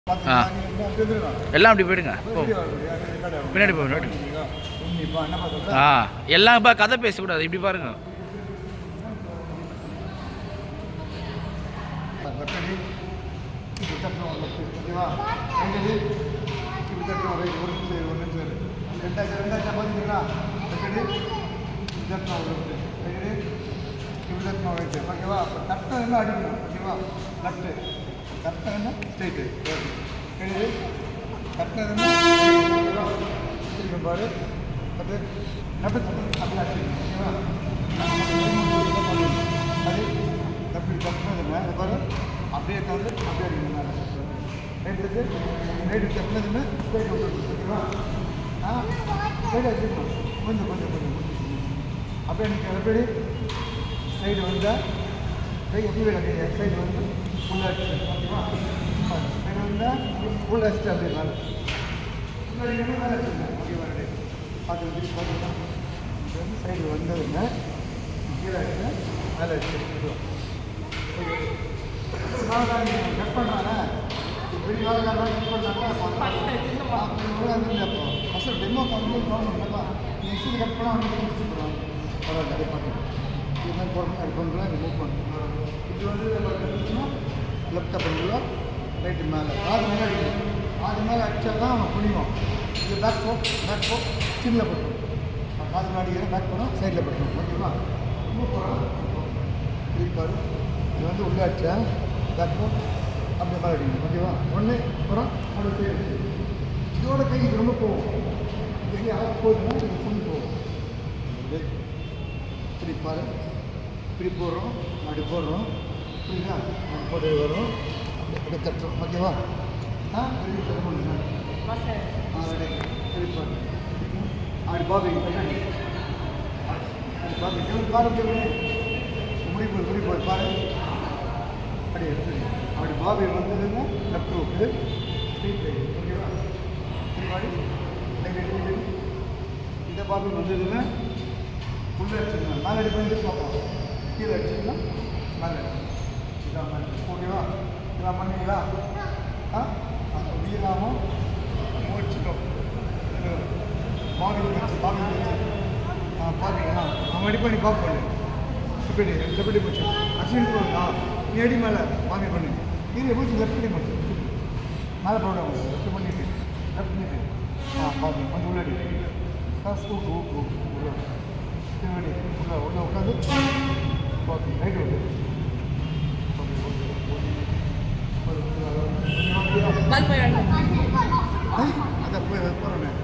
ஆ எல்லாம் அப்படி போயிடுங்க பின்னாடி போய் ஆ எல்லாம் இப்போ கதை பேசக்கூடாது இப்படி பாருங்க. ஓகேவா? அப்போ தட்டம் எல்லாம் அடிக்கணும். ஓகேவா? லெஃப்ட்டு தட்டம் ஸ்ட்ரைட்டு தட்டம் பாரு அது அப்படி அப்படி அடிக்கணும். ஓகேவா? அது அப்படி தட்டினதுமே அது பாரு அப்படியே தந்து அப்படியே அடிக்கணும். எடுத்துட்டு ரைட்டு தட்டினதுமே ஸ்ட்ரைட் விட்டுருக்கணும். ஓகேவா? ஸ்ட்ரைட் வச்சுக்கணும். கொஞ்சம் கொஞ்சம் கொஞ்சம் அப்படியே எனக்கு எப்படி சைடு வந்தால் கை எப்படி வேணும் சைடு வந்து ஃபுல்லாக அடிச்சு. ஓகேவா? சைடு வந்தால் ஃபுல்லாக அடிச்சு அப்படி மேலே மேலே அடிச்சுங்க. ஓகேவா? பார்த்து வச்சு பார்த்தீங்கன்னா இது வந்து சைடு வந்ததுங்க கீழே அடிச்சு மேலே அடிச்சு கட் பண்ணுறாங்க. பெரிய வேலைக்காரலாம் கட் பண்ணாங்க. ஃபஸ்ட்டு டெமோ பண்ணி இல்லைப்பா நெக்ஸ்ட்டு கட் பண்ணால் அவங்க முடிச்சுடுவாங்க. பரவாயில்ல அதே பார்த்து இது மாதிரி போடணும் அது பண்ணுறேன் இது மூவ் பண்ணணும். இது வந்து லெஃப்ட் பண்ணுவோம் ரைட்டு மேலே காது மேலே அடிக்கணும். காது மேலே அடித்தா தான் அவன் புரியும். இது பேக் போ சின்னில் போட்டணும். காது மேலே அடிக்கிற பேக் போனால் சைடில் போட்டணும். ஓகேவா? மூவ் போகிறோம் திருப்பாரு இது வந்து உள்ளே அடித்தேன் பேக் போ அப்படி மேலே அடிக்கணும். ஓகேவா? ஒன்று அப்புறம் அப்படி சைடு இதோட கை இது ரொம்ப போகும். இது யாராவது போகுதுன்னா இது ஃபுல் போகும். திருப்பாரு இப்படி போடுறோம் அப்படி போடுறோம் புரியுதா? போட்டு வரும் அப்படி தட்டுறோம். ஓகேவா? ரெடி தரணும். ரெடி திருப்பாரு அப்படி பாபி அப்படி பாபி பாரு முடி போய் பாரு அப்படி அப்படி பாபி வந்ததுன்னா லெஃப்ட் ரோக்கு ஸ்ட்ரீட் ரைட். ஓகேவா? திருப்பாடி இந்த பாபி வந்ததுன்னா உள்ளே அடிச்சுக்கலாம். மேலே அடி பண்ணி பார்ப்போம். கீழே அடிச்சுக்கலாம். மேலே இதான் மேலே. ஓகேவா? இதெல்லாம் பண்ணீங்களா? வீராமும் முடிச்சிட்டோம். பாபி வச்சு பார்த்தீங்கன்னா அவன் அடி பண்ணி பார்ப்போம். எப்படி போச்சு அக்சிடென்ட் போகுதா? நீ அடி மேலே பாபி பண்ணி இது எப்படி லெஃப்ட் அடி பண்ணு மேலே போடுவாங்க. லெஃப்ட் பண்ணிட்டு லெஃப்ட் பண்ணிட்டு பாபி கொஞ்சம் உள்ளடி ஊக்கு உள்ள உள்ள உட்காந்து ஓகே ரைட்டு வந்து அதை போய் போகிறேன்.